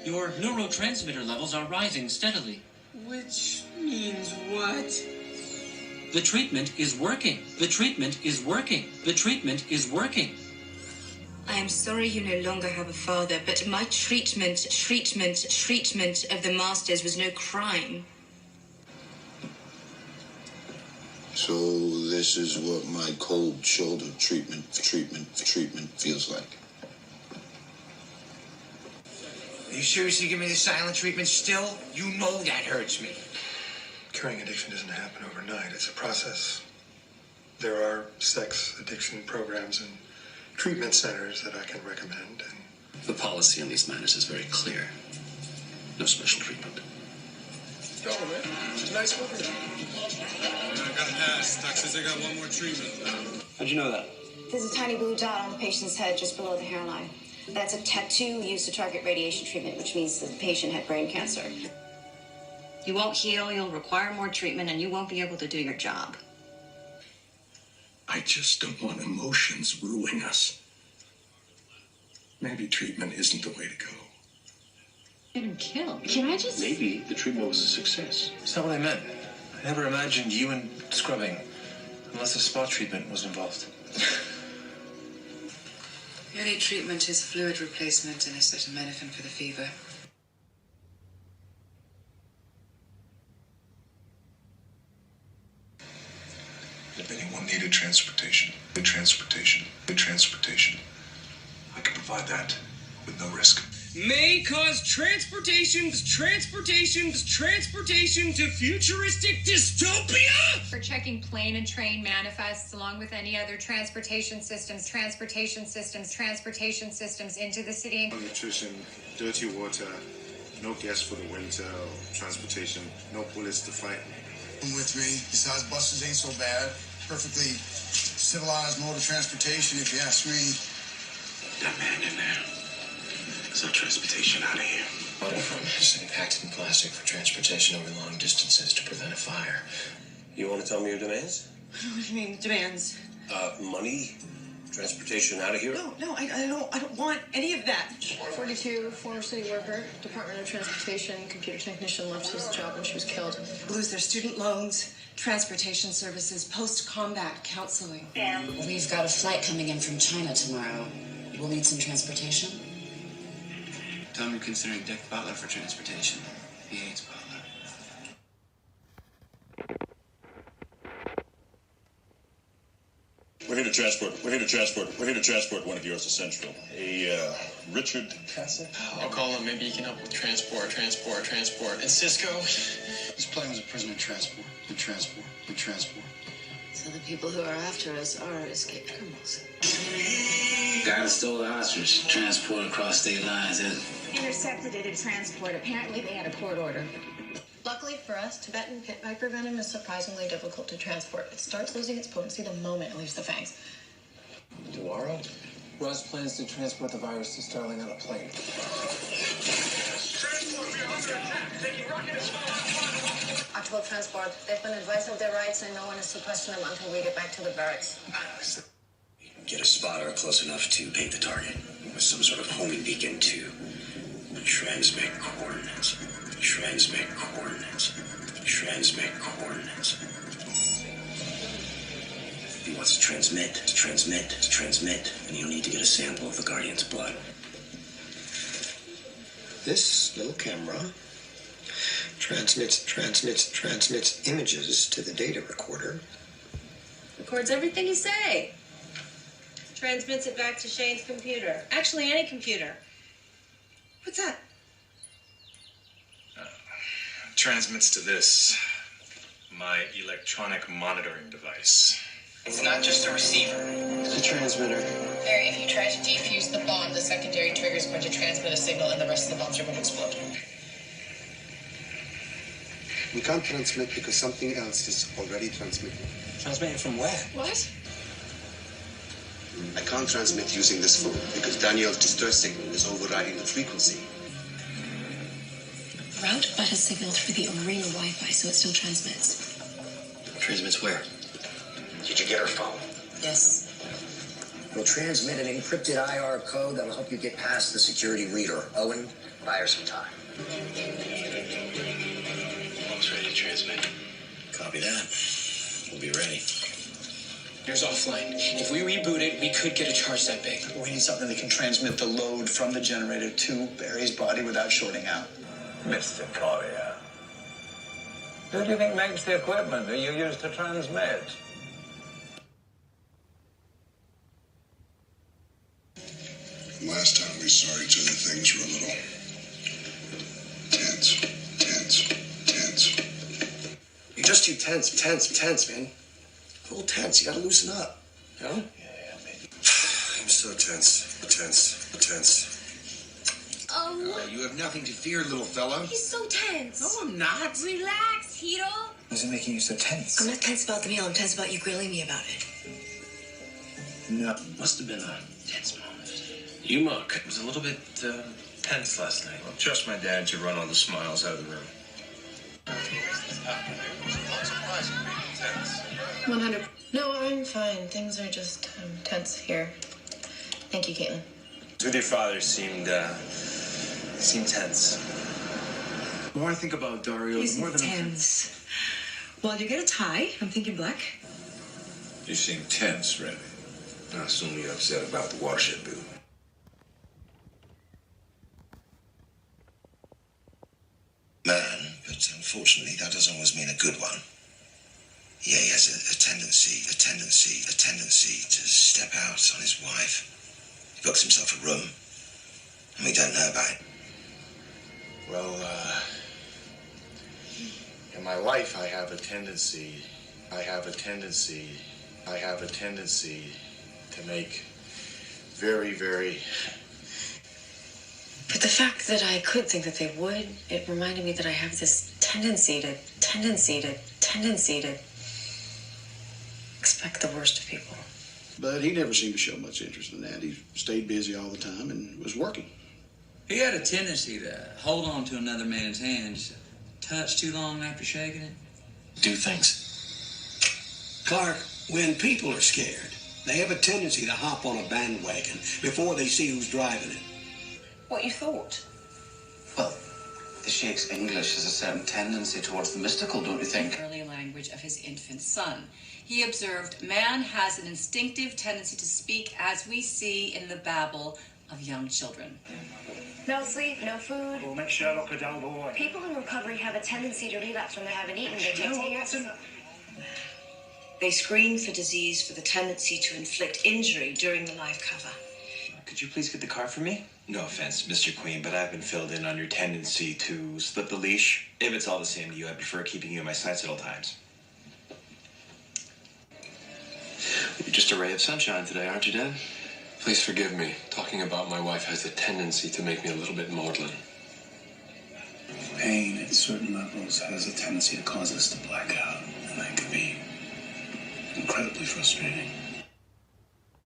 Your neurotransmitter levels are rising steadily. Which means what? The treatment is working. The treatment is working. The treatment is working. I am sorry you no longer have a father, but my treatment of the masters was no crime. So this is what my cold shoulder treatment feels like. Are you seriously giving me the silent treatment still? You know that hurts me. Curing addiction doesn't happen overnight. It's a process. There are sex addiction programs and treatment centers that I can recommend. And the policy on these matters is very clear. No special treatment. Go on, man. Nice work. I got a pass. Doc says I got one more treatment. How'd you know that? There's a tiny blue dot on the patient's head just below the hairline. That's a tattoo used to target radiation treatment, which means the patient had brain cancer. You won't heal, you'll require more treatment, and you won't be able to do your job. I just don't want emotions ruling us. Maybe treatment isn't the way to go. You've been killed. Can I just... Maybe the treatment was a success. That's not what I meant. I never imagined you and scrubbing, unless a spot treatment was involved. The only treatment is fluid replacement and acetaminophen for the fever. If anyone needed transportation, I can provide that with no risk. May cause transportation to futuristic dystopia? For checking plane and train manifests along with any other transportation systems into the city. Nutrition, dirty water, no gas for the winter, transportation, no bullets to fight. With me, besides buses ain't so bad. Perfectly civilized mode of transportation, if you ask me. That man in there. It's not transportation out of here. It's an impacted plastic for transportation over long distances to prevent a fire. You want to tell me your demands? What do you mean, demands? Money, transportation out of here? No, I don't want any of that. 42, former city worker, Department of Transportation, computer technician, left his job when she was killed. Lose their student loans, transportation services, post-combat counseling. We've got a flight coming in from China tomorrow. We'll need some transportation. Tell him you're considering Dick Butler for transportation. He hates Butler. We're here to transport one of yours to Central. A Richard Castle? I'll call him. Maybe he can help with transport. And Cisco? This plane was a prisoner transport. So the people who are after us are escaped criminals. Guy that stole the hostage, transport across state lines. Intercepted it at transport. Apparently they had a court order. Luckily for us, Tibetan pit viper venom is surprisingly difficult to transport. It starts losing its potency the moment it leaves the fangs. Duaro? Russ plans to transport the virus to Sterling on a plane. Octopus transport. They've been advised of their rights and no one is to question them until we get back to the barracks. Get a spotter close enough to paint the target with some sort of homing beacon to transmit coordinates. He wants to transmit, and you'll need to get a sample of the Guardian's blood. This little camera transmits images to the data recorder. Records everything you say. Transmits it back to Shane's computer. Actually, any computer. What's that? Transmits to this, my electronic monitoring device. It's not just a receiver. It's a transmitter. Harry, if you try to defuse the bomb, the secondary trigger is going to transmit a signal and the rest of the bombs are going to explode. We can't transmit because something else is already transmitting. Transmitting from where? What? I can't transmit using this phone because Daniel's distress signal is overriding the frequency. Route but a signal through the arena Wi-Fi so it still transmits. Transmits where? Did you get her phone? Yes. We'll transmit an encrypted IR code that'll help you get past the security reader. Owen, buy her some time. Almost ready to transmit. Copy that. We'll be ready. Here's offline. If we reboot it, we could get a charge that big. We need something that can transmit the load from the generator to Barry's body without shorting out. Mr. Collier, who do you think makes the equipment that you use to transmit? Last time we saw each other, things were a little tense. You're just too tense, man. A little tense. You gotta loosen up. You know? Yeah, maybe. I'm so tense. You have nothing to fear, little fellow. He's so tense. No, I'm not. Relax, Hito. What's it making you so tense? I'm not tense about the meal. I'm tense about you grilling me about it. No. Must have been a tense moment. You, Mark, it was a little bit tense last night. Well, trust my dad to run all the smiles out of the room. 100. No, I'm fine. Things are just tense here. Thank you, Caitlin. With your father seemed tense. The more I think about Dario, the more than tense. Well, you get a tie. I'm thinking black. You seem tense, Randy. I assume you're upset about the watershed bill. Man, but unfortunately that doesn't always mean a good one. Yeah, he has a tendency to step out on his wife. He books himself a room, and we don't know about it. Well, in my life, I have a tendency to make very, very... But the fact that I could think that they would, it reminded me that I have this tendency to expect the worst of people. But he never seemed to show much interest in that. He stayed busy all the time and was working. He had a tendency to hold on to another man's hand and just touch too long after shaking it. do things. Clark, when people are scared, they have a tendency to hop on a bandwagon before they see who's driving it. What you thought? Well, the Sheikh's English has a certain tendency towards the mystical, don't you think? Early language of his infant son. He observed, man has an instinctive tendency to speak as we see in the babble of young children. No sleep, no food. We'll make Sherlock a dull boy. People in recovery have a tendency to relapse when they haven't eaten. They take They screen for disease for the tendency to inflict injury during the live cover. Could you please get the car for me? No offense, Mr. Queen, but I've been filled in on your tendency to slip the leash. If it's all the same to you, I prefer keeping you in my sights at all times. You're just a ray of sunshine today, aren't you, Dad? Please forgive me. Talking about my wife has a tendency to make me a little bit maudlin. Pain at certain levels has a tendency to cause us to black out, and that can be incredibly frustrating.